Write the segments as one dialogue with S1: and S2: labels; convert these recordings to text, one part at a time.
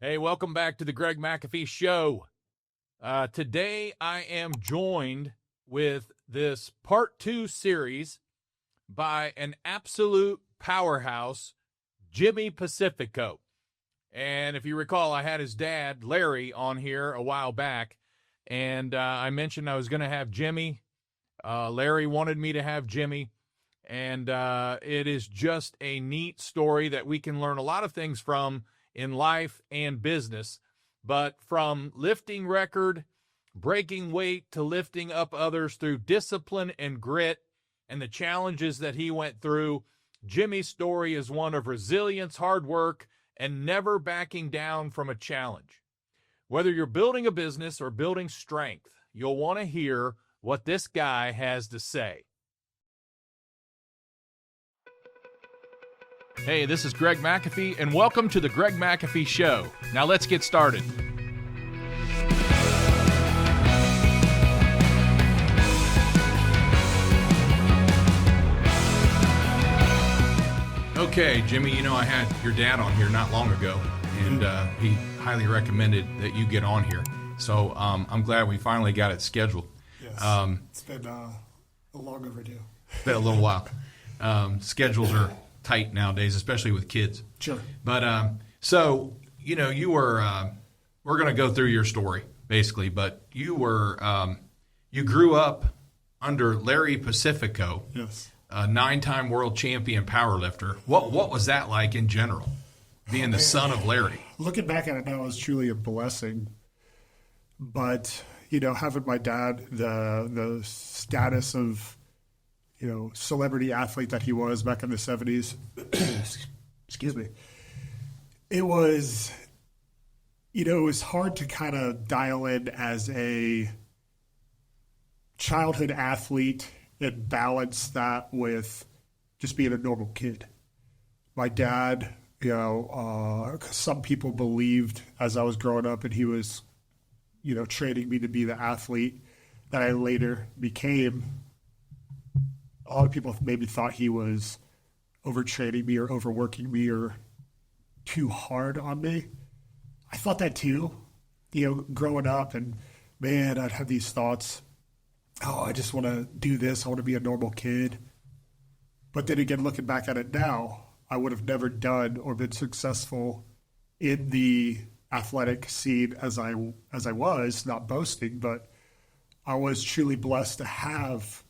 S1: Hey, welcome back to the Greg McAfee Show. Today I am joined with this part 2 series by an absolute powerhouse, Jimmie Pacifico. And if you recall, I had his dad, Lerry, on here a while back, and I mentioned I was going to have Jimmie. Lerry wanted me to have Jimmie, and it is just a neat story that we can learn a lot of things from in life and business. But from lifting record, breaking weight, to lifting up others through discipline and grit and the challenges that he went through, Jimmie's story is one of resilience, hard work, and never backing down from a challenge. Whether you're building a business or building strength, you'll want to hear what this guy has to say. Hey, this is Greg McAfee, and welcome to the Greg McAfee Show. Now let's get started. Okay, Jimmie, you know I had your dad on here not long ago, and he highly recommended that you get on here. So I'm glad we finally got it scheduled.
S2: Yes, it's been a long overdue.
S1: It's been a little while. Schedules are tight nowadays, especially with kids.
S2: Sure.
S1: But so, you know, you were, we're going to go through your story basically, but you were, you grew up under Lerry Pacifico,
S2: Yes.
S1: a 9-time world champion powerlifter. What was that like in general, being the son of Lerry?
S2: Looking back at it now, it's truly a blessing. But, you know, having my dad, the status of, you know, celebrity athlete that he was back in the 70s, excuse me, it was, you know, it was hard to kind of dial in as a childhood athlete and balance that with just being a normal kid. My dad, you know, some people believed as I was growing up and he was, you know, training me to be the athlete that I later became. A lot of people maybe thought he was overtraining me or overworking me or too hard on me. I thought that too, you know, growing up, and man, I'd have these thoughts. Oh, I just want to do this. I want to be a normal kid. But then again, looking back at it now, I would have never done or been successful in the athletic scene as I was, not boasting, but I was truly blessed to have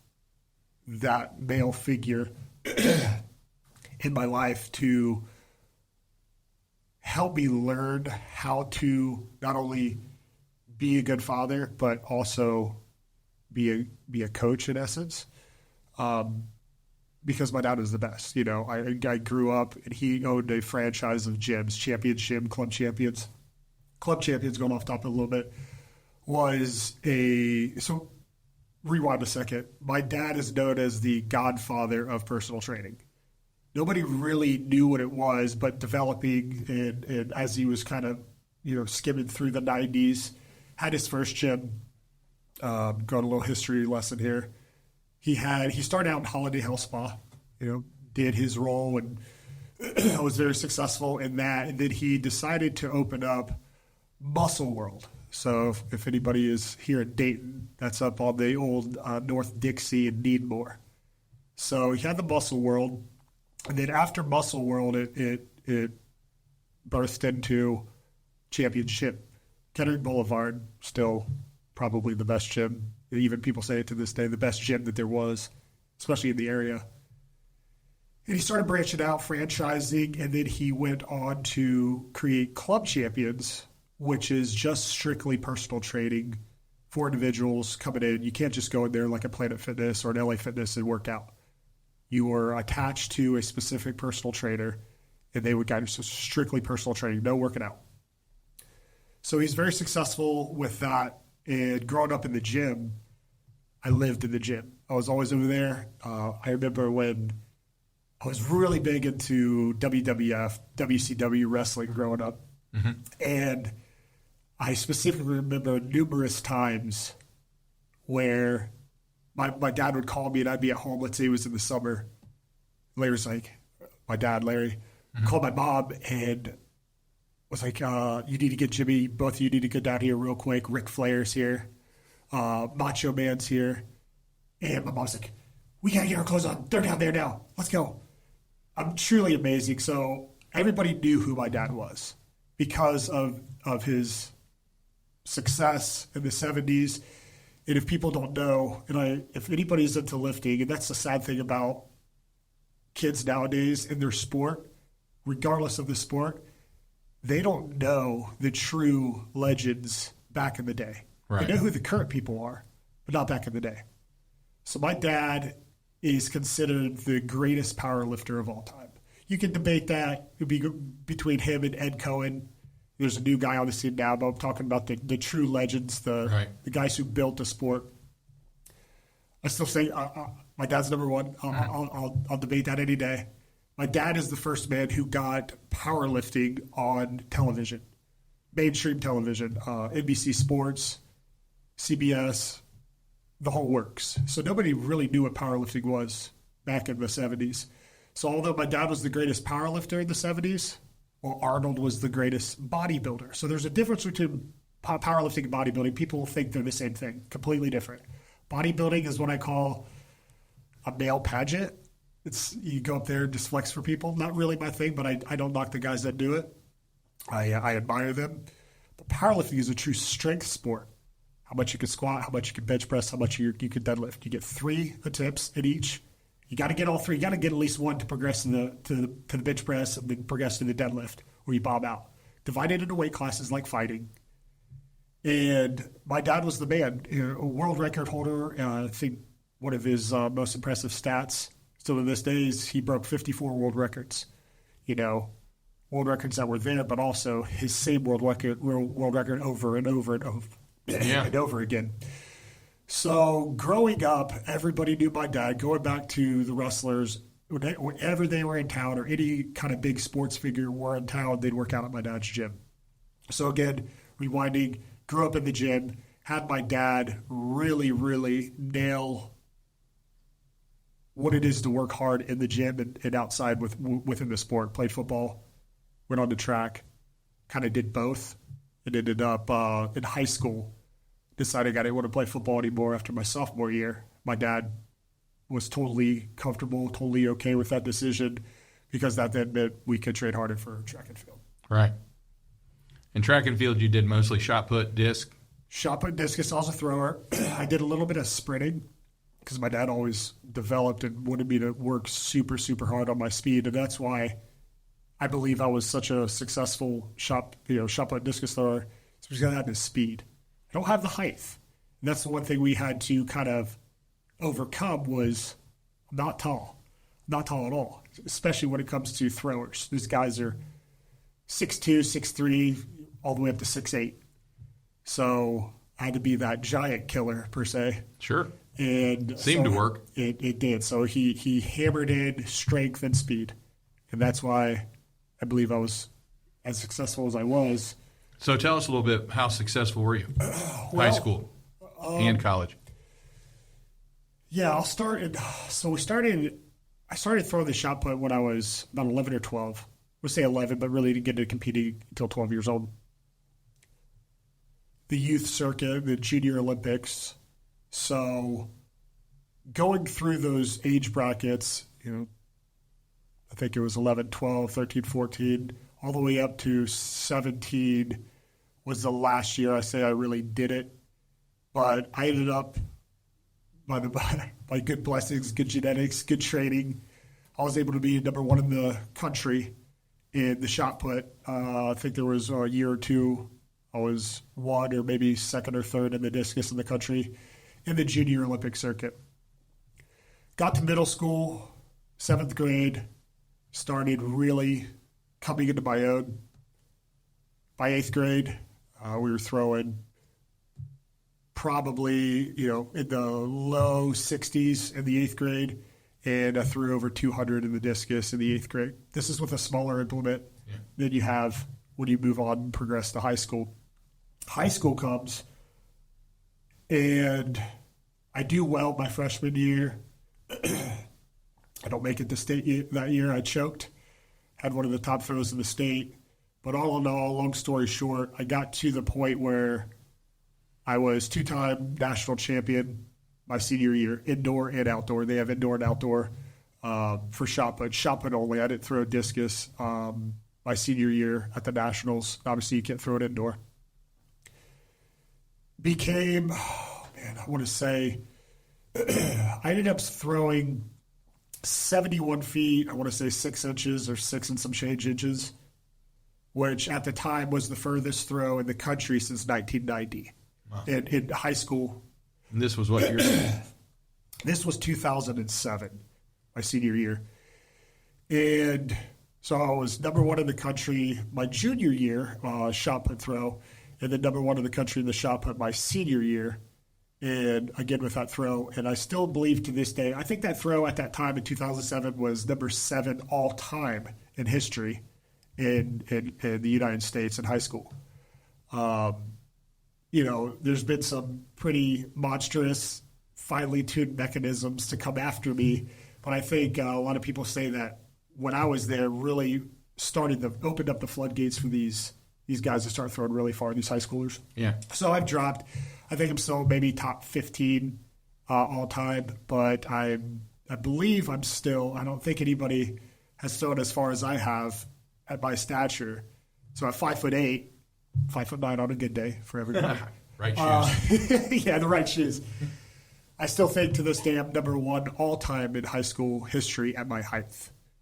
S2: that male figure in my life to help me learn how to not only be a good father, but also be a coach in essence. Because my dad was the best. You know, I grew up and he owned a franchise of gyms, Champions Gym, Club Champions. Club Champions, going off topic a little bit, so rewind a second. My dad is known as the godfather of personal training. Nobody really knew what it was, but developing and as he was kind of, you know, skimming through the 90s, had his first gym. Got a little history lesson here. He started out in Holiday Health Spa, you know, did his role and was very successful in that. And then he decided to open up Muscle World. So if anybody is here in Dayton, that's up on the old North Dixie and Needmore. So he had the Muscle World. And then after Muscle World, it birthed into Championship. Kettering Boulevard, still probably the best gym. Even people say it to this day, the best gym that there was, especially in the area. And he started branching out, franchising, and then he went on to create Club Champions, which is just strictly personal training for individuals coming in. You can't just go in there like a Planet Fitness or an LA Fitness and work out. You are attached to a specific personal trainer, and they would guide you. So strictly personal training, no working out. So he's very successful with that. And growing up in the gym, I lived in the gym. I was always over there. I remember when I was really big into WWF, WCW wrestling growing up. Mm-hmm. And I specifically remember numerous times where my dad would call me and I'd be at home. Let's say it was in the summer. Larry's like, my dad, Lerry, called my mom and was like, you need to get Jimmy, both of you need to get down here real quick. Ric Flair's here. Macho Man's here. And my mom's like, we got to get our clothes on. They're down there now. Let's go. I'm truly amazing. So everybody knew who my dad was because of his success in the 70s. And if people don't know, if anybody's into lifting, and that's the sad thing about kids nowadays in their sport, regardless of the sport, they don't know the true legends back in the day.
S1: Right.
S2: They know who the current people are, but not back in the day. So my dad is considered the greatest power lifter of all time. You can debate that. It would be between him and Ed Cohen. There's a new guy on the scene now, but I'm talking about the true legends, the guys who built the sport. I still say my dad's number one. I'll debate that any day. My dad is the first man who got powerlifting on television, mainstream television, NBC Sports, CBS, the whole works. So nobody really knew what powerlifting was back in the 70s. So although my dad was the greatest powerlifter in the 70s, well, Arnold was the greatest bodybuilder. So there's a difference between powerlifting and bodybuilding. People think they're the same thing, completely different. Bodybuilding is what I call a male pageant. It's you go up there and just flex for people. Not really my thing, but I don't knock the guys that do it. I admire them. But powerlifting is a true strength sport. How much you can squat, how much you can bench press, how much you can deadlift. You get 3 attempts at each. You got to get all 3. You got to get at least 1 to progress to the bench press and then progress to the deadlift where you bomb out. Divided into weight classes like fighting. And my dad was the man, a world record holder. I think one of his most impressive stats still to this day is he broke 54 world records. World records that were there, but also his same world record over and over and over and over again. So growing up, everybody knew my dad. Going back to the wrestlers, whenever they were in town or any kind of big sports figure were in town, they'd work out at my dad's gym. So again, rewinding, grew up in the gym, had my dad really, really nail what it is to work hard in the gym and outside within the sport. Played football, went on the track, kind of did both, and ended up in high school. Decided I didn't want to play football anymore after my sophomore year. My dad was totally comfortable, totally okay with that decision because that then meant we could train harder for track and field.
S1: Right. In track and field, you did mostly shot put, disc?
S2: Shot put, discus, I was a thrower. I did a little bit of sprinting because my dad always developed and wanted me to work super, super hard on my speed. And that's why I believe I was such a successful shot put discus thrower. It's because I had the speed. I don't have the height. And that's the one thing we had to kind of overcome was I'm not tall. I'm not tall at all, especially when it comes to throwers. These guys are 6'2", 6'3", all the way up to 6'8". So I had to be that giant killer, per se.
S1: Sure.
S2: And
S1: seemed to work.
S2: It did. So he hammered in strength and speed. And that's why I believe I was as successful as I was.
S1: So tell us a little bit, how successful were you? High school and college.
S2: Yeah, I started throwing the shot put when I was about 11 or 12. We'll say 11, but really didn't get into competing until 12 years old. The youth circuit, the junior Olympics. So going through those age brackets, I think it was 11, 12, 13, 14, all the way up to 17 was the last year I say I really did it. But I ended up, by good blessings, good genetics, good training, I was able to be number 1 in the country in the shot put. I think there was a year or two I was 1 or maybe 2nd or 3rd in the discus in the country in the junior Olympic circuit. Got to middle school, 7th grade, started really coming into my own. By 8th grade, we were throwing probably, in the low 60s in the 8th grade, and I threw over 200 in the discus in the 8th grade. This is with a smaller implement than you have when you move on and progress to high school. High school comes, and I do well my freshman year. I don't make it to state that year. I choked. Had one of the top throws in the state. But all in all, long story short, I got to the point where I was 2-time national champion my senior year, indoor and outdoor. They have indoor and outdoor for shot put only. I didn't throw discus my senior year at the Nationals. Obviously, you can't throw it indoor. I want to say, I ended up throwing 71 feet, I want to say 6 inches or 6 and some change inches, which at the time was the furthest throw in the country since 1990 in high school.
S1: And this was what year?
S2: This was 2007, my senior year. And so I was number one in the country my junior year, shot put throw, and then number one in the country in the shot put my senior year. And again with that throw, and I still believe to this day, I think that throw at that time in 2007 was number 7 all time in history in the United States in high school. There's been some pretty monstrous, finely tuned mechanisms to come after me, but I think a lot of people say that when I was there, really opened up the floodgates for these guys to start throwing really far, these high schoolers.
S1: Yeah.
S2: So I've dropped. I think I'm still maybe top 15 all time, but I believe I'm still. I don't think anybody has thrown as far as I have at my stature. So at 5'8", 5'9" on a good day for everybody.
S1: Right shoes.
S2: Yeah, the right shoes. I still think to this day I'm number 1 all time in high school history at my height.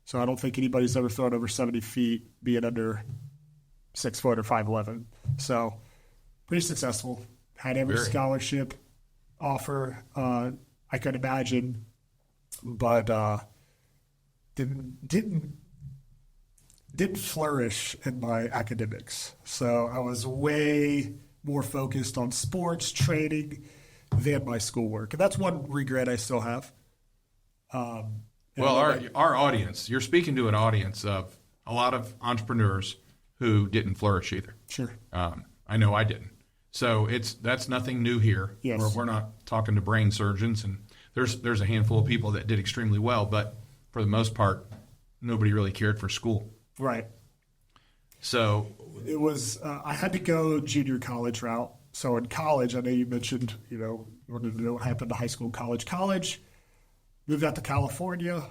S2: So I don't think anybody's ever thrown over 70 feet, being under 6 foot or 5'11". So pretty successful. Had every scholarship offer I could imagine, but didn't flourish in my academics. So I was way more focused on sports training than my schoolwork, and that's one regret I still have.
S1: Well, our audience, you're speaking to an audience of a lot of entrepreneurs who didn't flourish either.
S2: Sure.
S1: I know I didn't. So that's nothing new here.
S2: Yes.
S1: We're not talking to brain surgeons, and there's a handful of people that did extremely well, but for the most part, nobody really cared for school.
S2: Right.
S1: So
S2: it was I had to go junior college route. So in college, I know you mentioned, you wanted to know what happened to high school, college. College, moved out to California,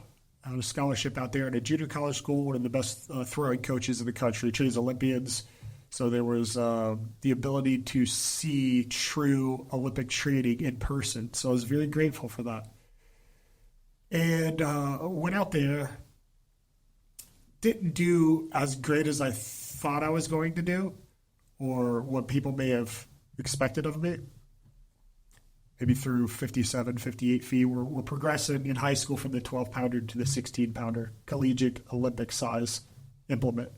S2: I had a scholarship out there at a junior college school, one of the best throwing coaches in the country, trains Olympians. So there was the ability to see true Olympic training in person. So I was very grateful for that. And went out there, didn't do as great as I thought I was going to do or what people may have expected of me. Maybe through 57, 58 feet. We're progressing in high school from the 12-pounder to the 16-pounder, collegiate Olympic size implement.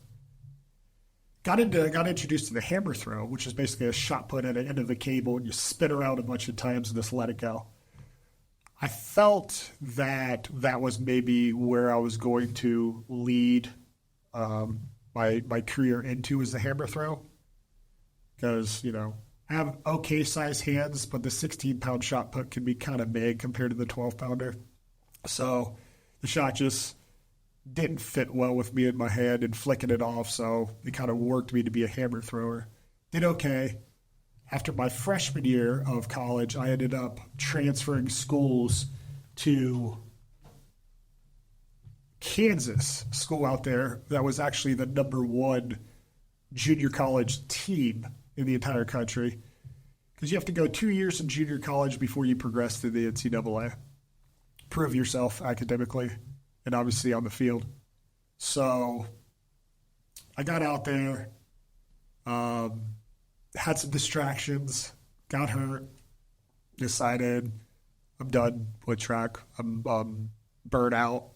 S2: Got introduced to the hammer throw, which is basically a shot put at the end of a cable and you spin around a bunch of times and just let it go. I felt that was maybe where I was going to lead my career into, is the hammer throw. Because, I have okay sized hands, but the 16-pound shot put can be kind of big compared to the 12-pounder. So the shot just didn't fit well with me in my hand and flicking it off, so it kind of worked me to be a hammer thrower. Did okay. After my freshman year of college, I ended up transferring schools to Kansas, school out there that was actually the number 1 junior college team in the entire country, because you have to go 2 years in junior college before you progress to the NCAA, prove yourself academically and obviously on the field. So I got out there, had some distractions, got hurt, decided I'm done with track. I'm burnt out.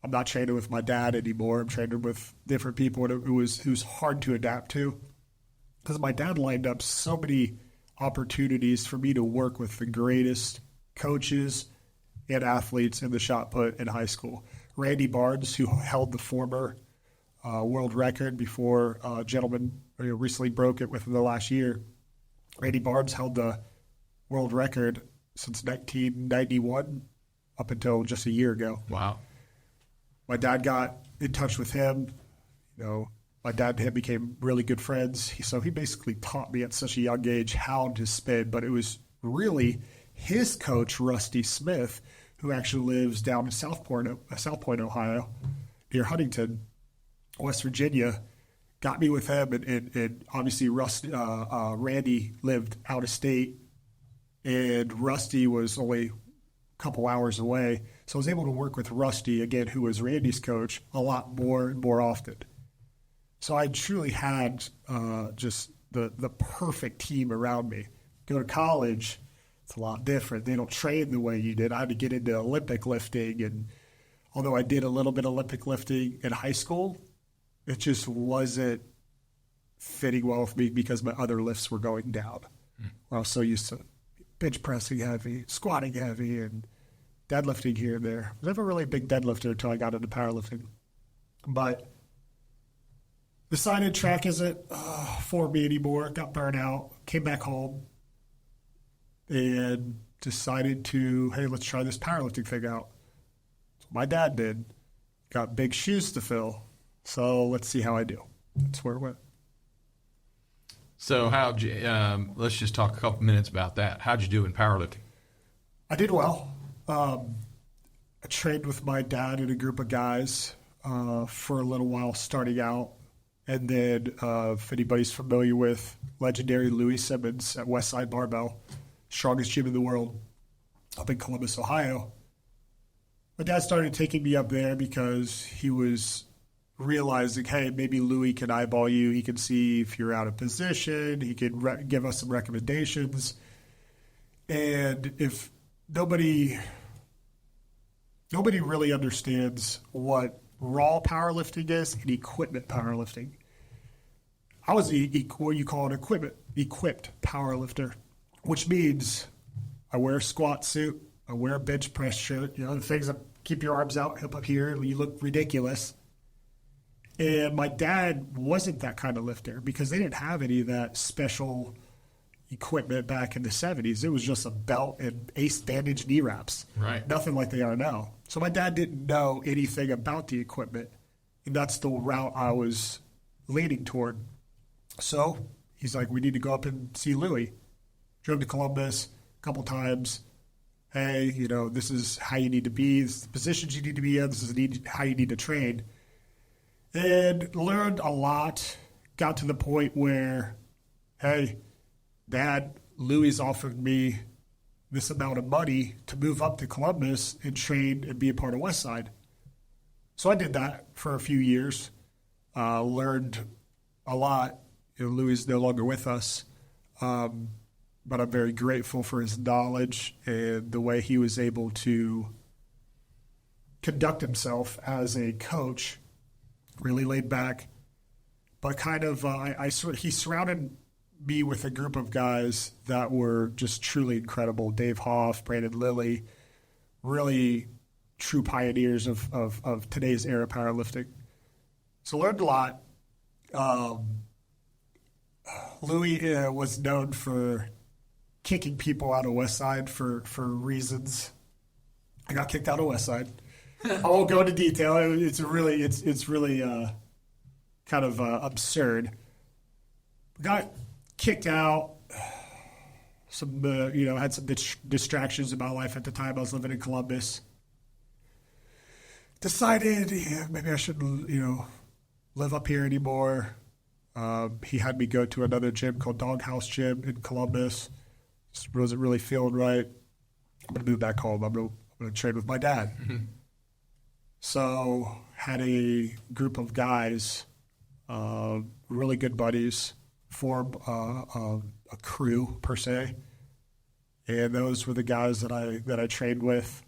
S2: I'm not training with my dad anymore. I'm training with different people, and it was hard to adapt to, because my dad lined up so many opportunities for me to work with the greatest coaches and athletes in the shot put in high school. Randy Barnes, who held the former world record before a gentleman recently broke it within the last year. Randy Barnes held the world record since 1991 up until just a year ago.
S1: Wow.
S2: My dad got in touch with him, My dad and him became really good friends. So he basically taught me at such a young age how to spin, but it was really his coach, Rusty Smith, who actually lives down in South Point, Ohio, near Huntington, West Virginia, got me with him. And obviously Randy lived out of state, and Rusty was only a couple hours away. So I was able to work with Rusty, again, who was Randy's coach, a lot more and more often. So I truly had just the perfect team around me. Go to college, it's a lot different. They don't train the way you did. I had to get into Olympic lifting, and although I did a little bit of Olympic lifting in high school, it just wasn't fitting well with me because my other lifts were going down. I was so used to bench pressing heavy, squatting heavy, and deadlifting here and there. I was never really a big deadlifter until I got into powerlifting. But decided track isn't for me anymore. Got burned out. Came back home and decided to, hey, let's try this powerlifting thing out. So my dad did. Got big shoes to fill. So let's see how I do. That's where it went.
S1: So how'd you, let's just talk a couple minutes about that. How'd you do in powerlifting?
S2: I did well. I trained with my dad and a group of guys for a little while starting out. And then if anybody's familiar with legendary Louis Simmons at Westside Barbell, strongest gym in the world up in Columbus, Ohio, my dad started taking me up there because he was realizing, hey, maybe Louis can eyeball you. He can see if you're out of position. He can give us some recommendations. And if nobody really understands what raw powerlifting is and equipment powerlifting. I was what you call an equipped powerlifter, which means I wear a squat suit, I wear a bench press shirt, the things that keep your arms out, hip up here, you look ridiculous. And my dad wasn't that kind of lifter because they didn't have any of that special equipment back in the 70s. It was just a belt and ace bandage knee wraps.
S1: Right.
S2: Nothing like they are now. So my dad didn't know anything about the equipment, and that's the route I was leaning toward. So he's like, we need to go up and see Louis. Drove to Columbus a couple times. Hey, this is how you need to be. This is the positions you need to be in. This is how you need to train. And learned a lot. Got to the point where, hey, Dad, Louis offered me this amount of money to move up to Columbus and train and be a part of Westside. So I did that for a few years. Learned a lot. Louis is no longer with us, but I'm very grateful for his knowledge and the way he was able to conduct himself as a coach. Really laid back, but kind of he surrounded me with a group of guys that were just truly incredible. Dave Hoff, Brandon Lilly, really true pioneers of today's era powerlifting. So learned a lot. Louis was known for kicking people out of Westside for reasons. I got kicked out of Westside. I won't go into detail. It's really kind of absurd. Got kicked out. Some had some distractions in my life at the time. I was living in Columbus. Decided maybe I shouldn't live up here anymore. He had me go to another gym called Doghouse Gym in Columbus. Just wasn't really feeling right. I'm gonna move back home. I'm gonna train with my dad. Mm-hmm. So had a group of guys, really good buddies, form a crew per se, and those were the guys that I trained with,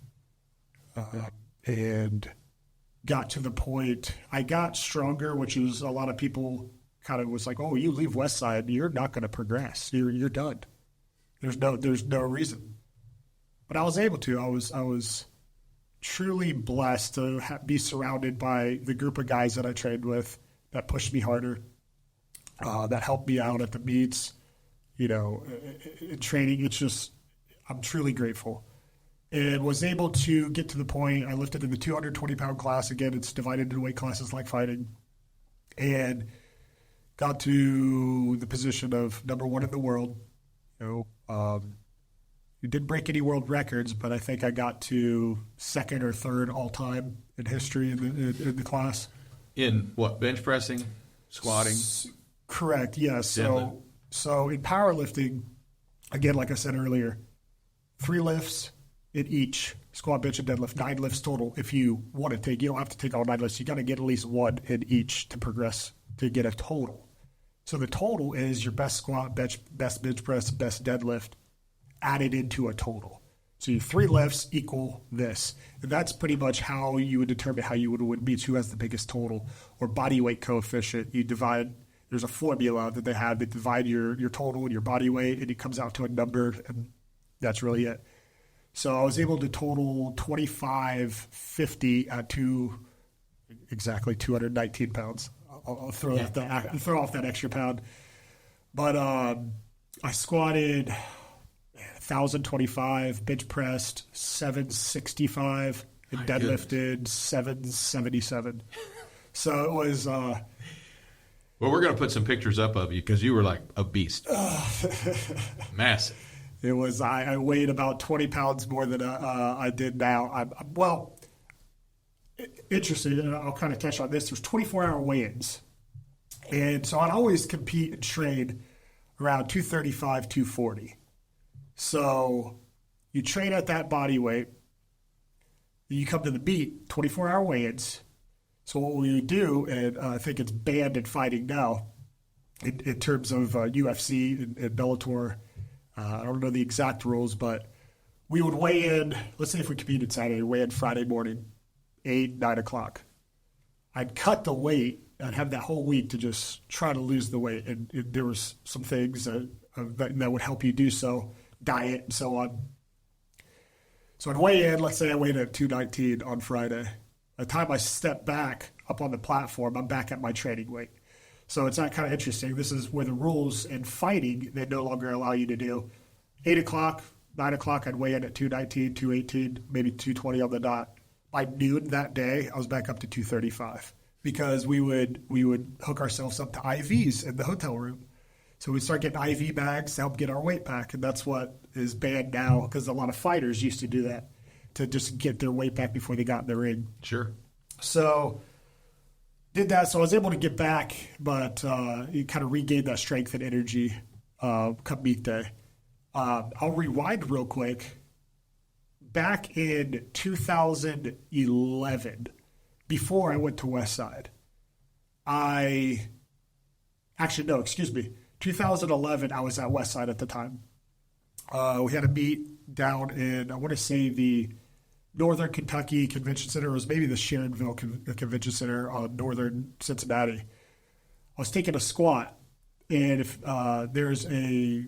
S2: and got to the point I got stronger, which is a lot of people kind of was like, oh, you leave Westside, you're not going to progress, you're done. There's no reason, but I was able to. I was truly blessed to be surrounded by the group of guys that I trained with that pushed me harder, that helped me out at the meets, in training. It's just, I'm truly grateful. And was able to get to the point, I lifted in the 220-pound class. Again, it's divided into weight classes like fighting. And got to the position of number one in the world. You didn't break any world records, but I think I got to second or third all time in history in the class.
S1: In what? Bench pressing, squatting?
S2: Correct. Yes. So in powerlifting, again, like I said earlier, 3 lifts in each squat, bench, and deadlift, 9 lifts total. If you want to take, you don't have to take all 9 lifts. You got to get at least 1 in each to progress to get a total. So the total is your best squat, best bench press, best deadlift added into a total. So your 3 lifts equal this. And that's pretty much how you would determine how you would win meets, who has the biggest total or body weight coefficient. You divide, there's a formula that they have that divide your total and your body weight, and it comes out to a number, and that's really it. So I was able to total 2550 at exactly 219 pounds. I'll throw off that extra pound. But I squatted 1,025, bench pressed 765, and deadlifted 777. So it was. Well,
S1: we're going to put some pictures up of you because you were like a beast. Massive.
S2: It was. I weighed about 20 pounds more than I did now. Interesting, and I'll kind of touch on this. There's 24-hour weigh-ins. And so I'd always compete and train around 235, 240. So you train at that body weight. You come to the meet, 24-hour weigh-ins. So what we would do, and I think it's banned in fighting now, in terms of UFC and Bellator, I don't know the exact rules, but we would weigh in, let's say if we competed Saturday, weigh in Friday morning, 8, 9 o'clock. I'd cut the weight. I'd have that whole week to just try to lose the weight. And there was some things that would help you do so, diet and so on. So I'd weigh in, let's say I weighed at 219 on Friday. By the time I step back up on the platform, I'm back at my training weight. So it's not kind of interesting. This is where the rules in fighting, they no longer allow you to do 8 o'clock, 9 o'clock, I'd weigh in at 219, 218, maybe 220 on the dot. By noon that day, I was back up to 235 because we would hook ourselves up to IVs in the hotel room. So we'd start getting IV bags to help get our weight back, and that's what is banned now because a lot of fighters used to do that to just get their weight back before they got in the ring.
S1: Sure.
S2: So did that. So I was able to get back, but you kind of regained that strength and energy come meet day. I'll rewind real quick. Back in 2011, before I went to Westside, 2011, I was at Westside at the time. We had a meet down in, I want to say, the Northern Kentucky Convention Center. It was maybe the Sharonville Convention Center on northern Cincinnati. I was taking a squat, and if there's a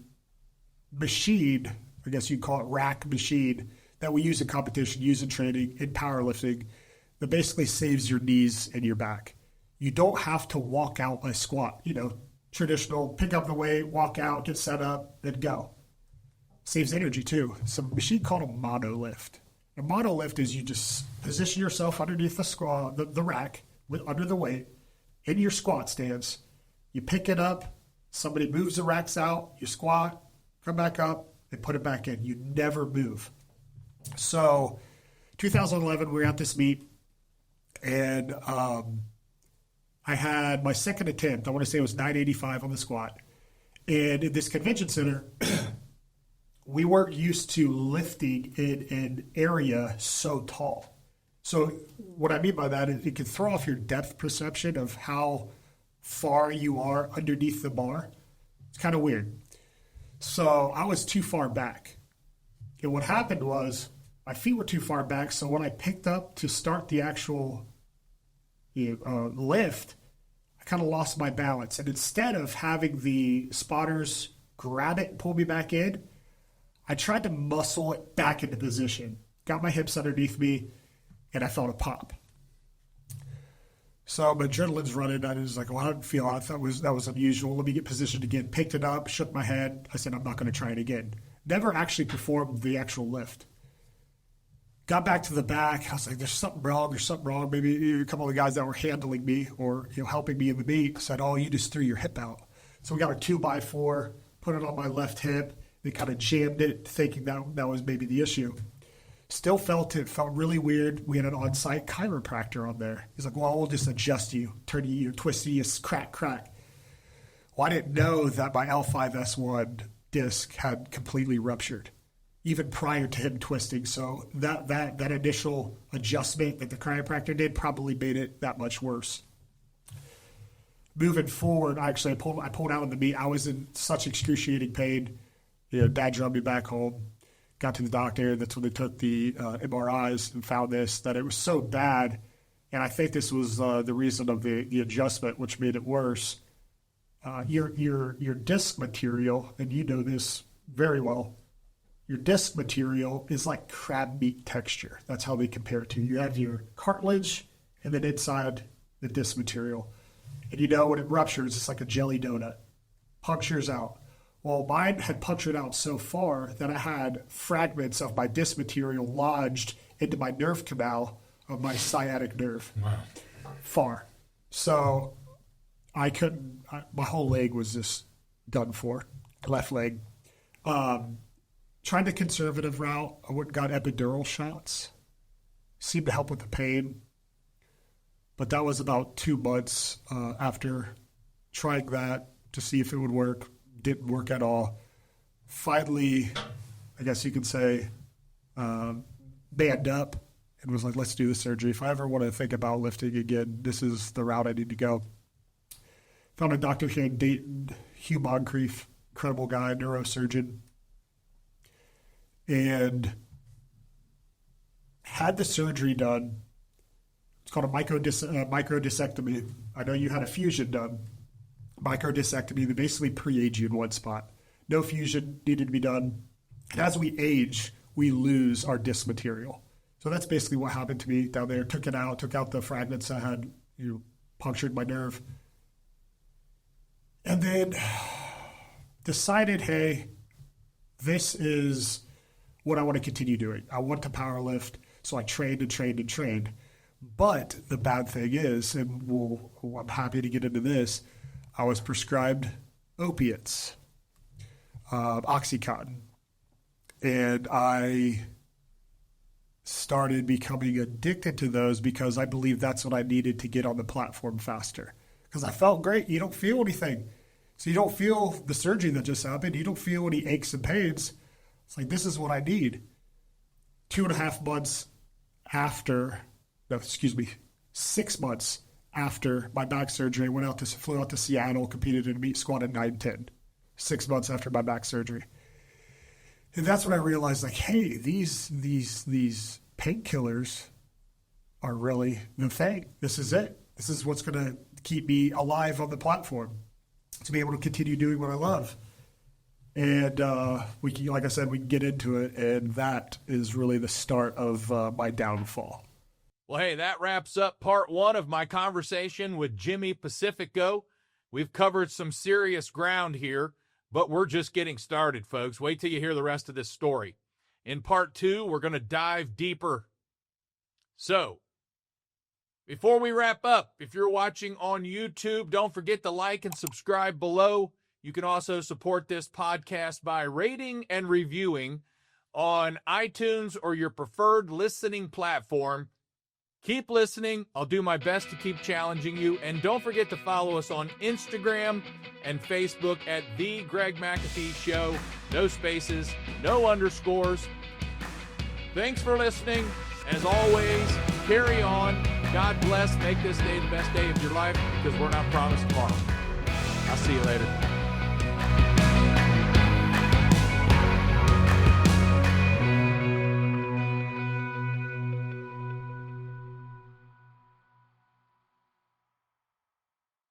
S2: machine, I guess you'd call it rack machine, that we use in competition, use in training, in powerlifting, that basically saves your knees and your back. You don't have to walk out a squat. Traditional, pick up the weight, walk out, get set up, then go. Saves energy too. It's a machine called a monolift. A monolift is you just position yourself underneath the squat, the rack, under the weight, in your squat stance. You pick it up, somebody moves the racks out, you squat, come back up, and put it back in. You never move. So 2011, we were at this meet, and I had my second attempt. I want to say it was 985 on the squat. And in this convention center, we weren't used to lifting in an area so tall. So what I mean by that is it can throw off your depth perception of how far you are underneath the bar. It's kind of weird. So I was too far back. And what happened was my feet were too far back, so when I picked up to start the actual lift, I kind of lost my balance. And instead of having the spotters grab it and pull me back in, I tried to muscle it back into position. Got my hips underneath me, and I felt a pop. So my adrenaline's running. I was like, well, I didn't feel it. I thought that was unusual. Let me get positioned again. Picked it up, shook my head. I said, I'm not going to try it again. Never actually performed the actual lift. Got back to the back. I was like, there's something wrong. There's something wrong. Maybe a couple of the guys that were handling me or helping me in the meet said, oh, you just threw your hip out. So we got a 2x4, put it on my left hip. They kind of jammed it, thinking that was maybe the issue. Still felt really weird. We had an on-site chiropractor on there. He's like, well, we'll just adjust you, turn you, twist you, crack. Well, I didn't know that my L5S1 disc had completely ruptured, even prior to him twisting. So that initial adjustment that the chiropractor did probably made it that much worse. Moving forward, I pulled out of the meet. I was in such excruciating pain. Dad drove me back home. Got to the doctor. That's when they took the MRIs and found that it was so bad. And I think this was the reason of the adjustment, which made it worse. Your disc material, and you know this very well, your disc material is like crab meat texture. That's how they compare it to. You have your cartilage and then inside the disc material. And when it ruptures, it's like a jelly donut. Punctures out. Well, mine had punctured out so far that I had fragments of my disc material lodged into my nerve canal of my sciatic nerve.
S1: Wow.
S2: Far. So I couldn't, my whole leg was just done for. Left leg. Tried the conservative route. I went and got epidural shots. Seemed to help with the pain. But that was about 2 months after trying that to see if it would work. Didn't work at all. Finally, I guess you could say, manned up and was like, let's do the surgery. If I ever want to think about lifting again, this is the route I need to go. Found a doctor here in Dayton, Hugh Moncrief, incredible guy, neurosurgeon. And had the surgery done. It's called a microdiscectomy. I know you had a fusion done. Microdiscectomy, they basically pre-age you in one spot. No fusion needed to be done. And as we age, we lose our disc material. So that's basically what happened to me down there. Took it out, took out the fragments that had punctured my nerve. And then decided, hey, this is what I want to continue doing. I want to powerlift, so I trained. But the bad thing is, and I'm happy to get into this, I was prescribed opiates, Oxycontin, and I started becoming addicted to those because I believe that's what I needed to get on the platform faster. Because I felt great. You don't feel anything. So you don't feel the surgery that just happened. You don't feel any aches and pains. It's like, this is what I need. 2.5 months after, 6 months after my back surgery, flew out to Seattle, competed in a meet, squatted 910. 6 months after my back surgery. And that's when I realized, like, hey, these painkillers are really the thing. This is it. This is what's going to keep me alive on the platform, to be able to continue doing what I love. And like I said, we can get into it, and that is really the start of my downfall.
S1: Well, hey, that wraps up part 1 of my conversation with Jimmie Pacifico. We've covered some serious ground here, but we're just getting started, folks. Wait till you hear the rest of this story. In part 2, we're going to dive deeper. So, before we wrap up, if you're watching on YouTube, don't forget to like and subscribe below. You can also support this podcast by rating and reviewing on iTunes or your preferred listening platform. Keep listening. I'll do my best to keep challenging you. And don't forget to follow us on Instagram and Facebook at The Greg McAfee Show. No spaces, no underscores. Thanks for listening. As always, carry on. God bless. Make this day the best day of your life, because we're not promised tomorrow. I'll see you later.